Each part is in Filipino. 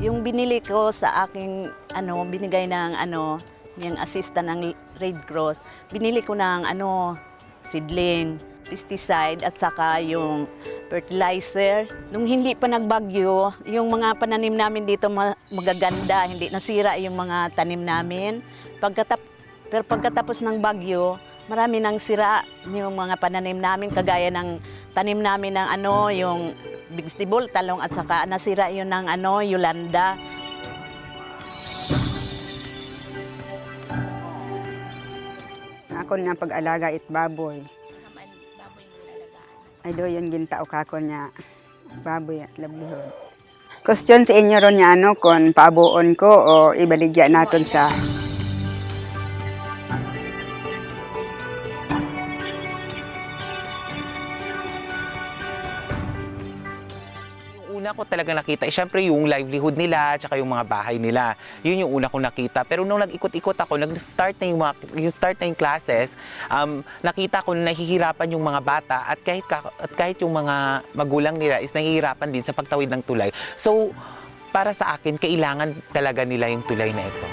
Yung binili ko sa aking binigay ng yung assistant ng Red Cross, binili ko ng seedling, pesticide at saka yung fertilizer. Nung hindi pa nagbagyo, yung mga pananim namin dito magaganda, hindi nasira yung mga tanim namin. Pero pagkatapos ng bagyo, marami nang sira yung mga pananim namin, kagaya ng tanim namin ng yung vegetable, talong at saka nasira yun ng Yolanda. Ako nga pag-alaga it baboy. Ay do yun gintao kako niya baboy at labihon. Question sa inyo ron niya kung paabuon ko o ibaligya naton sa Una ko talaga nakita, syempre yung livelihood nila, tsaka yung mga bahay nila. Yun yung una ko nakita. Pero nung nag-ikot-ikot ako, nag-start na yung classes, nakita ko na nahihirapan yung mga bata at kahit yung mga magulang nila is nahihirapan din sa pagtawid ng tulay. So, para sa akin, kailangan talaga nila yung tulay na ito.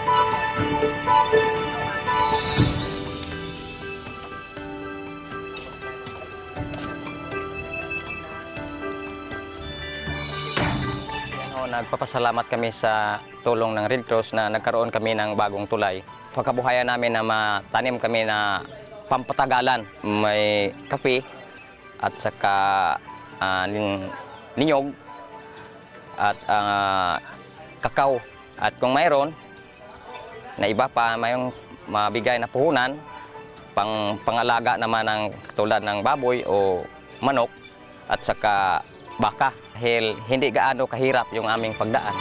Nagpapasalamat kami sa tulong ng Red Cross na nagkaroon kami ng bagong tulay. Pagkabuhayan namin na matanim kami na pampatagalan. May kape at saka ninyog at kakao. At kung mayroon na iba pa, mayroong mabigay na puhunan, pangalaga naman ng tulad ng baboy o manok at saka baka. Dahil hindi gaano kahirap yung aming pagdaan.